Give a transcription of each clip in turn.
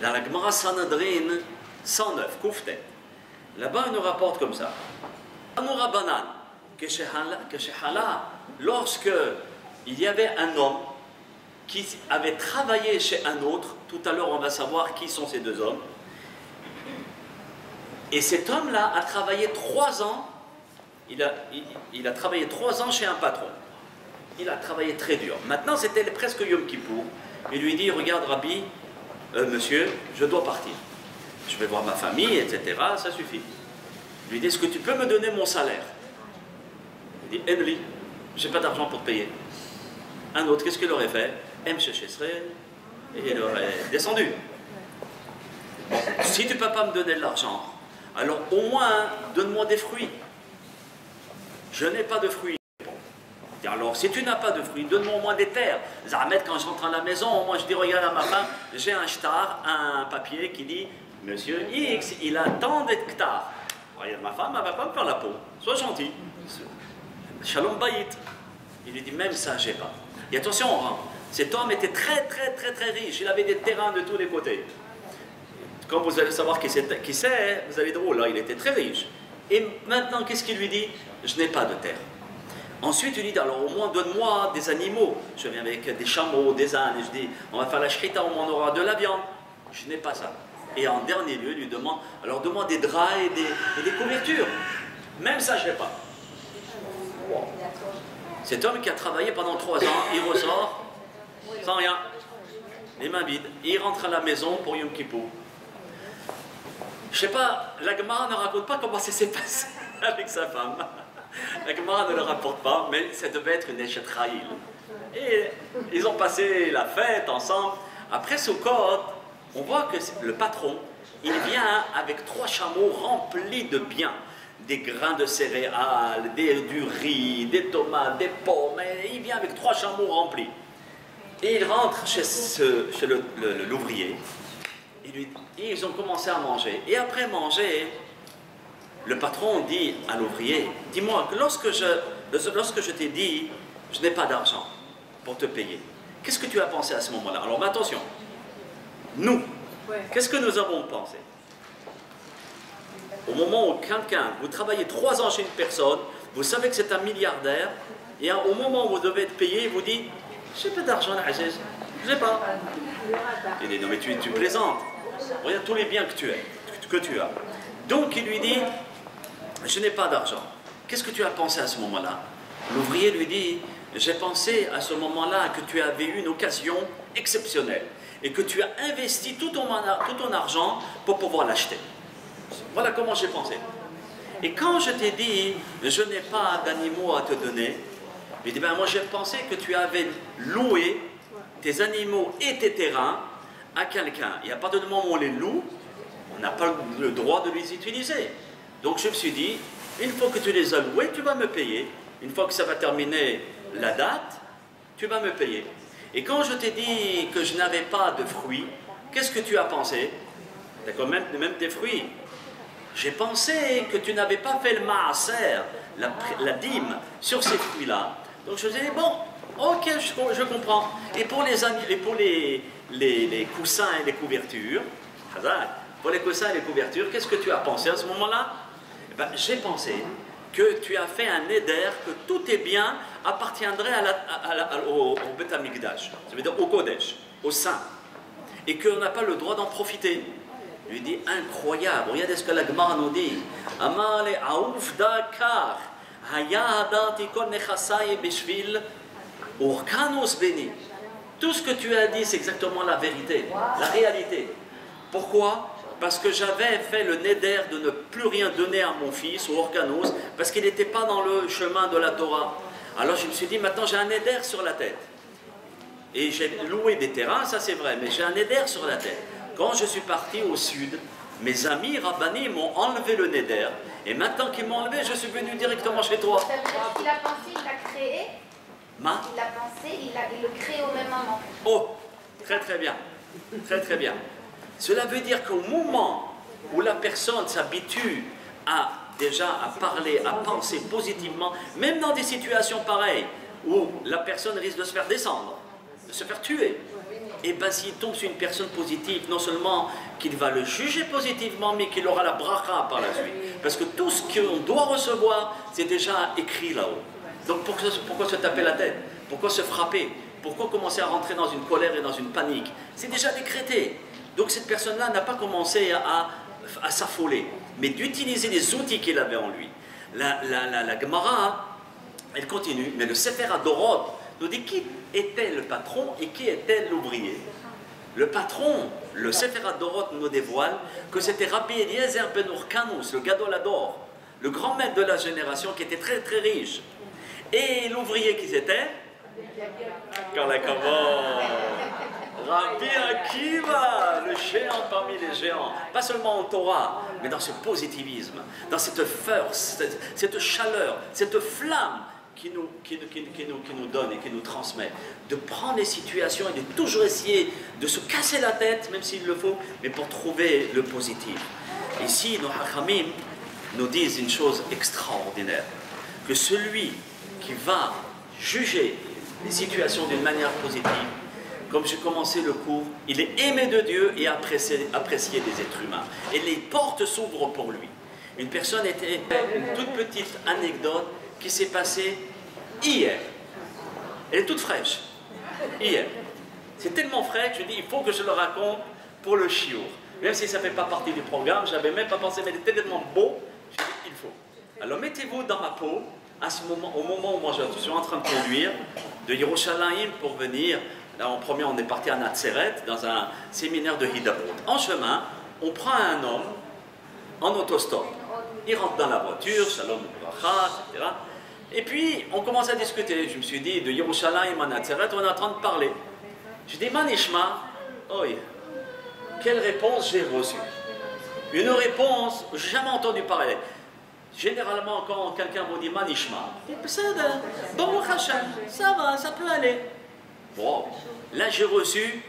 Dans la Gemara Sanhedrin 109, Kouftet, là-bas, on nous rapporte comme ça. Amoura Banan, lorsque il y avait un homme qui avait travaillé chez un autre, tout à l'heure on va savoir qui sont ces deux hommes, et cet homme-là a travaillé 3 ans, il a travaillé 3 ans chez un patron. Il a travaillé très dur. Maintenant, c'était presque Yom Kippour. Il lui dit, regarde Rabbi, monsieur, je dois partir. Je vais voir ma famille, etc. Ça suffit. Il lui dit, est-ce que tu peux me donner mon salaire? Il dit, Emily, je n'ai pas d'argent pour te payer. Un autre, qu'est-ce qu'il aurait fait? Et il aurait descendu. Si tu ne peux pas me donner de l'argent, alors au moins, donne-moi des fruits. Je n'ai pas de fruits. Alors, si tu n'as pas de fruits, donne-moi au moins des terres. Zahmet, quand j'entre à la maison, moi je dis, regarde à ma femme, j'ai un shtar, un papier qui dit, Monsieur X, il a tant d'hectares. Regarde, ma femme, elle ne va pas me faire la peau. Sois gentil. Shalom bayit. Il lui dit, même ça, j'ai pas. Et attention, hein, cet homme était très riche. Il avait des terrains de tous les côtés. Quand vous allez savoir qui c'est, vous allez dire, oh là, il était très riche. Et maintenant, qu'est-ce qu'il lui dit? Je n'ai pas de terre. Ensuite, il lui dit, alors au moins donne-moi des animaux. Je viens avec des chameaux, des ânes, et je dis, on va faire la shrita, on aura de la viande. Je n'ai pas ça. Et en dernier lieu, il lui demande, alors donne-moi des draps et des couvertures. Même ça, je n'ai pas. Wow. Cet homme qui a travaillé pendant 3 ans, il ressort sans rien, les mains vides. Il rentre à la maison pour Yom Kippour. Je ne sais pas, la Gemara ne raconte pas comment ça s'est passé avec sa femme. La Gemara ne le rapporte pas, mais ça devait être une échette Raïl. Et ils ont passé la fête ensemble. Après Sukkot, on voit que le patron, il vient avec 3 chameaux remplis de biens. Des grains de céréales, du riz, des tomates, des pommes. Et il vient avec 3 chameaux remplis. Et il rentre chez l'ouvrier. Et ils ont commencé à manger. Et après manger, le patron dit à l'ouvrier, dis-moi, lorsque je t'ai dit, je n'ai pas d'argent pour te payer, qu'est-ce que tu as pensé à ce moment-là? Alors, mais attention, nous, qu'est-ce que nous avons pensé? Au moment où quelqu'un, vous travaillez 3 ans chez une personne, vous savez que c'est un milliardaire, et au moment où vous devez être payé, il vous dit, je n'ai pas d'argent, Aziz, je n'ai pas. Il dit, non mais tu plaisantes, regarde tous les biens que tu as. Donc il lui dit, je n'ai pas d'argent. Qu'est-ce que tu as pensé à ce moment-là? L'ouvrier lui dit, j'ai pensé à ce moment-là que tu avais eu une occasion exceptionnelle et que tu as investi tout ton argent pour pouvoir l'acheter. Voilà comment j'ai pensé. Et quand je t'ai dit, je n'ai pas d'animaux à te donner, il dit, ben moi j'ai pensé que tu avais loué tes animaux et tes terrains à quelqu'un. Et à partir du moment où on les loue, on n'a pas le droit de les utiliser. Donc je me suis dit, une fois que tu les as loués, tu vas me payer. Une fois que ça va terminer la date, tu vas me payer. Et quand je t'ai dit que je n'avais pas de fruits, qu'est-ce que tu as pensé? D'accord, même des fruits. J'ai pensé que tu n'avais pas fait le maaser, la dîme, sur ces fruits-là. Donc je me suis dit, bon, ok, je comprends. Et pour les coussins et les couvertures, pour les coussins et les couvertures, qu'est-ce que tu as pensé à ce moment-là? Eh ben, j'ai pensé que tu as fait un éder, que tous tes biens appartiendraient au Beth Amikdash, ça veut dire au Kodesh, au Saint, et qu'on n'a pas le droit d'en profiter. Il lui dit, incroyable, regardez ce que la Gemara nous dit. Amale aouf dakar, hayadati kon nechasai bishvil, urkanus beni. Tout ce que tu as dit, c'est exactement la vérité, la réalité. Pourquoi? Parce que j'avais fait le néder de ne plus rien donner à mon fils, au Organos, parce qu'il n'était pas dans le chemin de la Torah. Alors je me suis dit, maintenant j'ai un néder sur la tête. Et j'ai loué des terrains, ça c'est vrai, mais j'ai un néder sur la tête. Quand je suis parti au sud, mes amis Rabbani m'ont enlevé le néder, et maintenant qu'ils m'ont enlevé, je suis venu directement chez toi. Ça veut dire qu'il a pensé, il l'a créé. Il l'a pensé, il le crée au même moment. Oh, très bien, très bien. Cela veut dire qu'au moment où la personne s'habitue à parler, à penser positivement, même dans des situations pareilles, où la personne risque de se faire descendre, de se faire tuer, et ben s'il tombe sur une personne positive, non seulement qu'il va le juger positivement, mais qu'il aura la bracha par la suite. Parce que tout ce qu'on doit recevoir, c'est déjà écrit là-haut. Donc pourquoi se taper la tête? Pourquoi se frapper? Pourquoi commencer à rentrer dans une colère et dans une panique? C'est déjà décrété. Donc cette personne-là n'a pas commencé à s'affoler, mais d'utiliser les outils qu'il avait en lui. La Gemara, elle continue, mais le Sefer HaDorot nous dit qui était le patron et qui était l'ouvrier. Le patron, le Sefer HaDorot nous dévoile que c'était Rabbi Eliezer ben Urkanus, le Gadol Hador, le grand maître de la génération qui était très très riche. Et l'ouvrier qui c'était Rabbi Akiva, le géant parmi les géants, pas seulement en Torah, mais dans ce positivisme, dans cette force, cette chaleur, cette flamme qui nous donne et qui nous transmet, de prendre les situations et de toujours essayer de se casser la tête, même s'il le faut, mais pour trouver le positif. Ici, nos Hachamim nous disent une chose extraordinaire, que celui qui va juger les situations d'une manière positive, comme j'ai commencé le cours, il est aimé de Dieu et apprécié des êtres humains. Et les portes s'ouvrent pour lui. Une personne était... Une toute petite anecdote qui s'est passée hier. Elle est toute fraîche. Hier. C'est tellement frais que je dis, il faut que je le raconte pour le chiour. Même si ça ne fait pas partie du programme, je n'avais même pas pensé, mais il était tellement beau, je dis, il faut. Alors mettez-vous dans ma peau, à ce moment, au moment où moi je suis en train de conduire de Yerushalayim pour venir. Là, en premier, on est parti à Natseret, dans un séminaire de Hidabrut. En chemin, on prend un homme en autostop. Il rentre dans la voiture, Shalom Bracha, etc. Et puis, on commence à discuter. Je me suis dit, de Yerushalayim à Natseret, on est en train de parler. Je dis, Manishma, oi, quelle réponse j'ai reçue? Une réponse, je n'ai jamais entendu parler. Généralement, quand quelqu'un vous dit Manishma, Baruch Hashem, ça va, ça peut aller. Bon, là j'ai reçu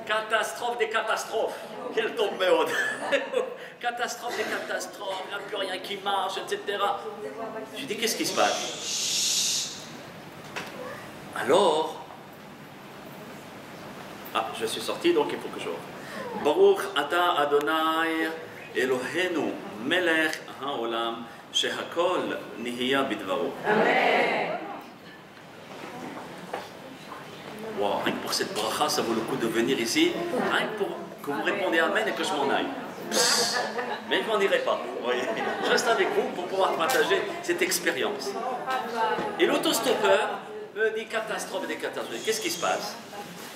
catastrophe des catastrophes. Quelle tombe méode. Catastrophe des catastrophes, il n'y a plus rien qui marche, etc. J'ai dit, qu'est-ce qui se passe? Alors, je suis sorti, donc il faut que je revienne. Baruch Ata Adonai Elohenu Melech Haolam Shehakol Nihiya Bidvaro. Amen. Wow, rien que pour cette bracha, ça vaut le coup de venir ici, rien que pour que vous répondiez Amen et que je m'en aille. Mais je m'en irai pas, vous voyez. Je reste avec vous pour pouvoir partager cette expérience. Et l'autostoppeur me dit catastrophe des catastrophes. Qu'est-ce qui se passe?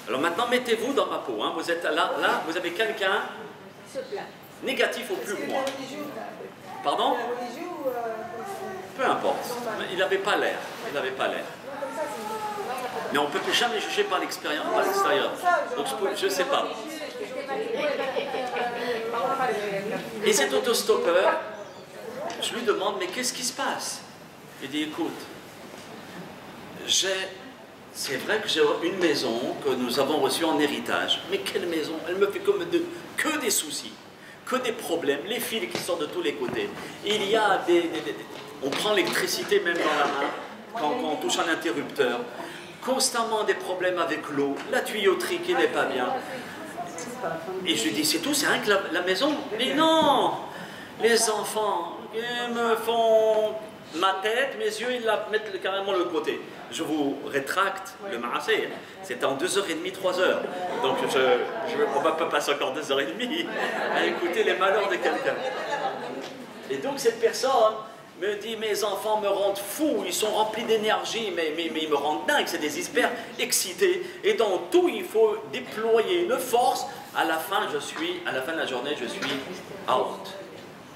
Alors maintenant, mettez-vous dans ma peau. Hein. Vous êtes là, vous avez quelqu'un négatif au plus que moi. Pardon? Peu importe. Il n'avait pas l'air. Il n'avait pas l'air. Mais on ne peut jamais juger par l'expérience, par l'extérieur. Donc je ne sais pas. Et cet autostoppeur, je lui demande, mais qu'est-ce qui se passe? Il dit, écoute, c'est vrai que j'ai une maison que nous avons reçue en héritage. Mais quelle maison? Elle me fait que des soucis, que des problèmes, les fils qui sortent de tous les côtés. Il y a on prend l'électricité même dans la main quand on touche un interrupteur. Constamment des problèmes avec l'eau, la tuyauterie qui n'est pas bien. Et je lui dis, c'est tout, c'est rien que la maison. Mais non, les enfants, ils me font ma tête, mes yeux, ils la mettent carrément de l'autre côté. Je vous rétracte le ma'aseh. C'était en 2h30, 3h. Donc on ne va pas passer encore 2h30 à écouter les malheurs de quelqu'un. Et donc cette personne me dit, mes enfants me rendent fou, ils sont remplis d'énergie, mais ils me rendent dingue, c'est des hyper excités. Et dans tout, il faut déployer une force. À la fin de la journée, je suis out.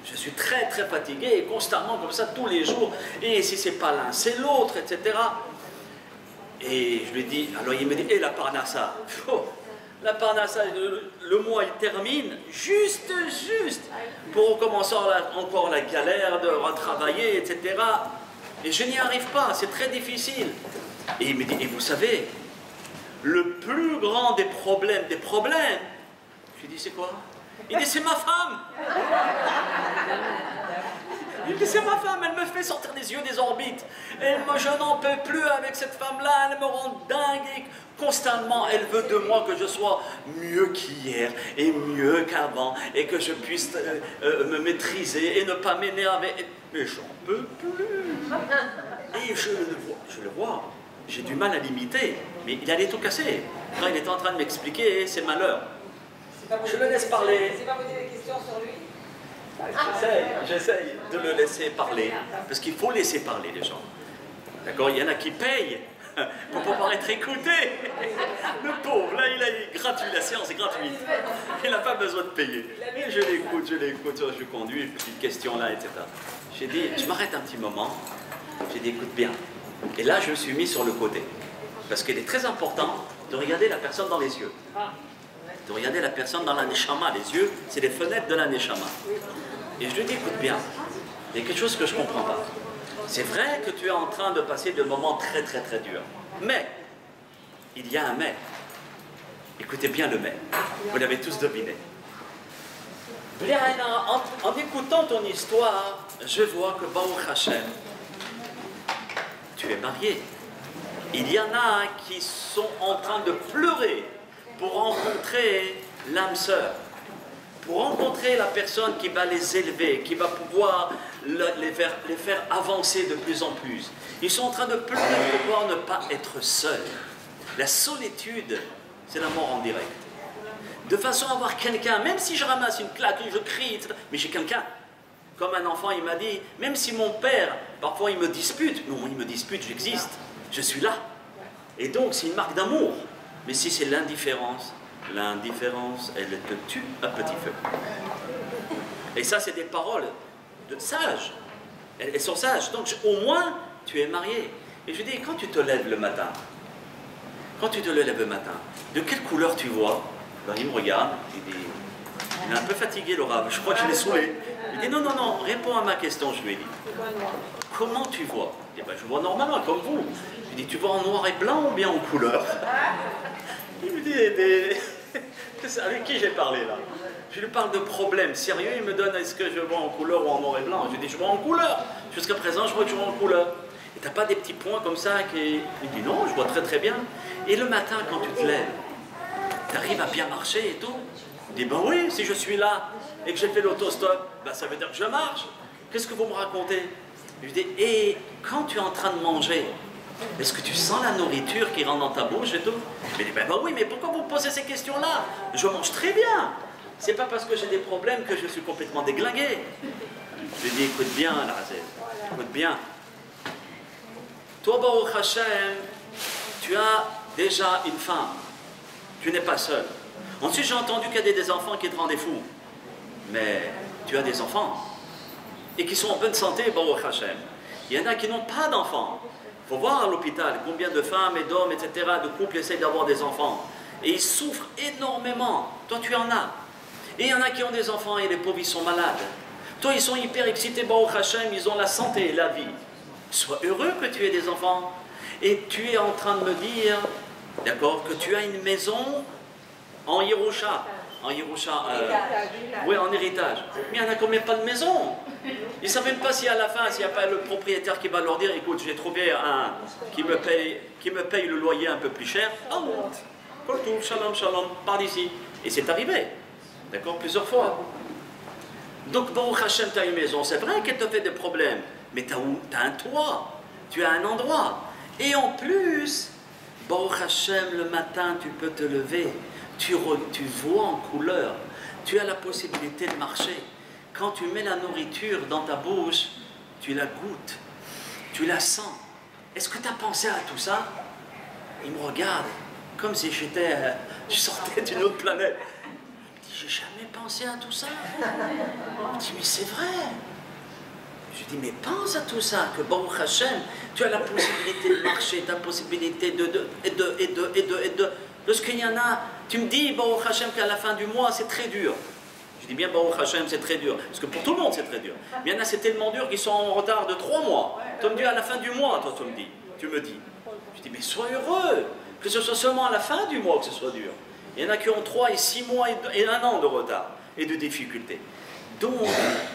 Je suis très très fatigué, et constamment comme ça, tous les jours. Et si c'est pas l'un, c'est l'autre, etc. Et je lui dis, alors il me dit, et la parnassa? La parnassa, le mois il termine, juste, pour recommencer encore la galère de retravailler, etc. Et je n'y arrive pas, c'est très difficile. Et il me dit, et vous savez, le plus grand des problèmes, je lui dis, c'est quoi? Il dit, c'est ma femme. Il dit, c'est ma femme, elle me fait sortir des yeux des orbites. Et moi, je n'en peux plus avec cette femme-là, elle me rend dingue. Et constamment, elle veut de moi que je sois mieux qu'hier et mieux qu'avant et que je puisse me maîtriser et ne pas m'énerver. Mais j'en peux plus. Et je le vois. J'ai du mal à l'imiter, mais il allait tout casser. Quand il était en train de m'expliquer ses malheurs. Je le laisse parler. C'est pas poser des questions sur lui. J'essaye de le laisser parler, parce qu'il faut laisser parler les gens. D'accord? Il y en a qui payent pour pouvoir être écoutés. Le pauvre, là, il est gratuit, la séance est gratuite. Il n'a pas besoin de payer. Et je l'écoute, je conduis, une petite question là, etc. J'ai dit, je m'arrête un petit moment. J'ai dit, écoute bien. Et là, je me suis mis sur le côté. Parce qu'il est très important de regarder la personne dans les yeux. De regarder la personne dans la neshama. Les yeux, c'est les fenêtres de la neshama. Et je lui dis, écoute bien, il y a quelque chose que je ne comprends pas. C'est vrai que tu es en train de passer de moments très très très durs. Mais, il y a un mais. Écoutez bien le mais. Vous l'avez tous deviné. En écoutant ton histoire, je vois que Baruch Hashem, tu es marié. Il y en a qui sont en train de pleurer pour rencontrer l'âme sœur, pour rencontrer la personne qui va les élever, qui va pouvoir les faire avancer de plus en plus. Ils sont en train de pleurer pour pouvoir ne pas être seuls. La solitude, c'est la mort en direct. De façon à avoir quelqu'un, même si je ramasse une claque, je crie, etc., mais j'ai quelqu'un. Comme un enfant, il m'a dit, même si mon père, parfois il me dispute, non, il me dispute, j'existe, je suis là. Et donc, c'est une marque d'amour. Mais si c'est l'indifférence, elle te tue à petit feu. Et ça, c'est des paroles de sages. Elles sont sages. Donc, au moins, tu es marié. Et je dis, quand tu te lèves le matin, de quelle couleur tu vois? Alors, il me regarde, il dit, il est un peu fatigué, Laura, je crois que je l'ai saoulé. Il dit, non, réponds à ma question, je lui ai dit. Comment tu vois? Il dit, ben, je vois normalement, comme vous. Je lui dis, tu vois en noir et blanc ou bien en couleur? Il me dit, avec qui j'ai parlé là? Je lui parle de problèmes sérieux, il me donne, est-ce que je vois en couleur ou en noir et blanc? Je lui dis, je vois en couleur. Jusqu'à présent, je vois toujours en couleur. Et t'as pas des petits points comme ça qui... Il dit, non, je vois très très bien. Et le matin, quand tu te lèves, tu arrives à bien marcher et tout? Il dit, ben oui, si je suis là et que j'ai fait l'autostop, ben ça veut dire que je marche. Qu'est-ce que vous me racontez? Je lui dis, et quand tu es en train de manger, est-ce que tu sens la nourriture qui rentre dans ta bouche et tout? Je lui dis, ben oui, mais pourquoi vous posez ces questions-là? Je mange très bien. C'est pas parce que j'ai des problèmes que je suis complètement déglingué. Je lui dis, écoute bien, Al-Aziz, écoute bien. Toi, Baruch Hashem, tu as déjà une femme. Tu n'es pas seul. Ensuite, j'ai entendu qu'il y a des enfants qui te rendaient fou. Mais tu as des enfants. Et qui sont en bonne santé, Baruch Hashem. Il y en a qui n'ont pas d'enfants. Il faut voir à l'hôpital combien de femmes et d'hommes, etc., de couples essayent d'avoir des enfants. Et ils souffrent énormément. Toi, tu en as. Et il y en a qui ont des enfants et les pauvres, ils sont malades. Toi, ils sont hyper excités, Baruch Hashem, ils ont la santé et la vie. Sois heureux que tu aies des enfants. Et tu es en train de me dire, d'accord, que tu as une maison en Yerusha. En Yerusha, oui, en héritage. Mais il y en a combien pas de maison? Ils ne savent même pas si à la fin, s'il n'y a pas le propriétaire qui va leur dire, écoute, j'ai trouvé un qui me paye le loyer un peu plus cher. Ah bon, Koltou, shalom, shalom, par d'ici. Et c'est arrivé, d'accord, plusieurs fois. Donc, Baruch Hashem, tu as une maison, c'est vrai qu'elle te fait des problèmes, mais tu as un toit, tu as un endroit. Et en plus, Baruch Hashem, le matin, tu peux te lever, tu vois en couleur, tu as la possibilité de marcher. Quand tu mets la nourriture dans ta bouche, tu la goûtes, tu la sens. Est-ce que tu as pensé à tout ça? Il me regarde, comme si je sortais d'une autre planète. Il me dit, j'ai jamais pensé à tout ça. Il me dit, mais c'est vrai. Je lui dis, mais pense à tout ça, que Baruch Hashem, tu as la possibilité de marcher, tu as la possibilité lorsqu'il y en a, tu me dis, Baruch Hashem, qu'à la fin du mois, c'est très dur. Je dis bien, Baruch Hashem, c'est très dur. Parce que pour tout le monde, c'est très dur. Mais il y en a, c'est tellement dur qu'ils sont en retard de 3 mois. Tu me dis, à la fin du mois, toi, tu me dis. Je dis, mais sois heureux, que ce soit seulement à la fin du mois que ce soit dur. Il y en a qui ont 3 et 6 mois et 1 an de retard et de difficultés. Donc,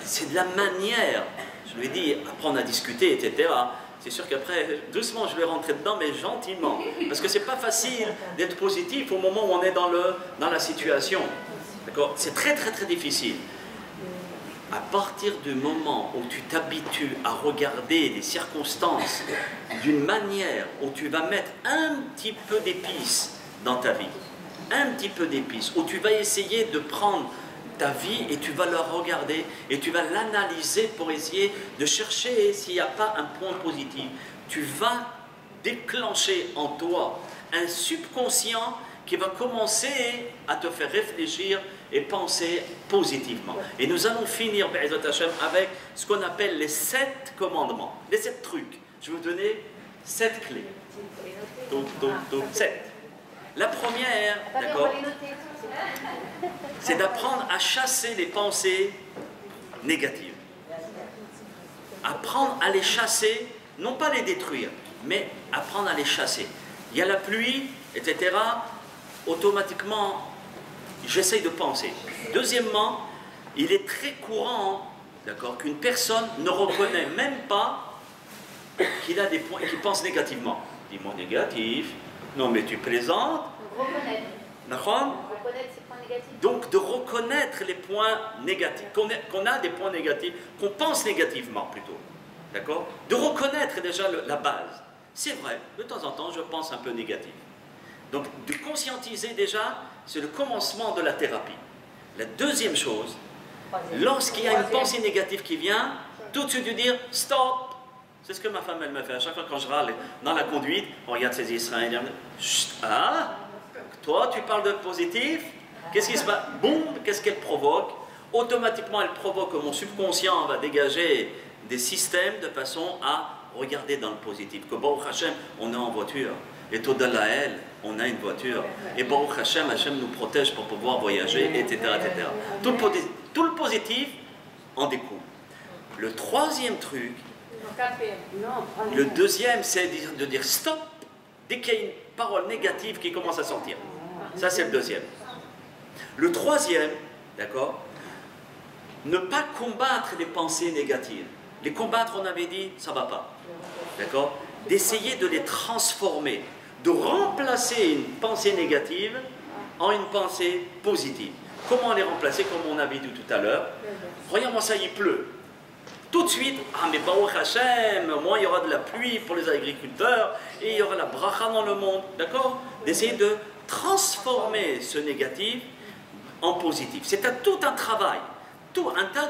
c'est de la manière, je lui ai dit, apprendre à discuter, etc. C'est sûr qu'après, doucement, je vais rentrer dedans, mais gentiment. Parce que c'est pas facile d'être positif au moment où on est dans la situation. D'accord? C'est très, très, très difficile. À partir du moment où tu t'habitues à regarder les circonstances d'une manière où tu vas mettre un petit peu d'épices dans ta vie, un petit peu d'épices, où tu vas essayer de prendre ta vie et tu vas la regarder et tu vas l'analyser pour essayer de chercher s'il n'y a pas un point positif. Tu vas déclencher en toi un subconscient qui va commencer à te faire réfléchir et penser positivement. Et nous allons finir avec ce qu'on appelle les 7 commandements, les 7 trucs. Je vais vous donner 7 clés. Donc 7. La première, d'accord, c'est d'apprendre à chasser les pensées négatives. Apprendre à les chasser, non pas les détruire, mais apprendre à les chasser. Il y a la pluie, etc. Automatiquement, j'essaye de penser. Deuxièmement, il est très courant, d'accord, qu'une personne ne reconnaît même pas qu'il a des points, qu'il pense négativement. Dis-moi négatif. Non, mais tu plaisantes. Reconnaître. D'accord ? Reconnaître ses points négatifs. Donc, de reconnaître les points négatifs, qu'on a des points négatifs, qu'on pense négativement plutôt. D'accord ? De reconnaître déjà la base. C'est vrai, de temps en temps, je pense un peu négatif. Donc, de conscientiser déjà, c'est le commencement de la thérapie. La deuxième chose, lorsqu'il y a une pensée négative qui vient, tout de suite de dire « stop ». C'est ce que ma femme, elle me fait. À chaque fois quand je râle dans la conduite, on regarde ces Israéliens. Chut, ah, toi, tu parles de positif. Qu'est-ce qui se passe? Boum, qu'est-ce qu'elle provoque? Automatiquement, elle provoque que mon subconscient va dégager des systèmes de façon à regarder dans le positif. Que Baruch Hashem, on est en voiture. Et Todalael, on a une voiture. Et Baruch Hashem, Hashem nous protège pour pouvoir voyager, etc. etc. Tout le positif en découle. Le troisième truc, le deuxième, c'est de dire stop dès qu'il y a une parole négative qui commence à sortir. Ça, c'est le deuxième. Le troisième, d'accord, ne pas combattre les pensées négatives. Les combattre, on avait dit, ça ne va pas. D'accord? D'essayer de les transformer, de remplacer une pensée négative en une pensée positive. Comment les remplacer? Comme on avait dit tout à l'heure. Regarde-moi ça, il pleut. Tout de suite, ah mais Baruch Hashem, au moins il y aura de la pluie pour les agriculteurs et il y aura la bracha dans le monde, d'accord? D'essayer de transformer ce négatif en positif. C'est tout un travail, tout un tas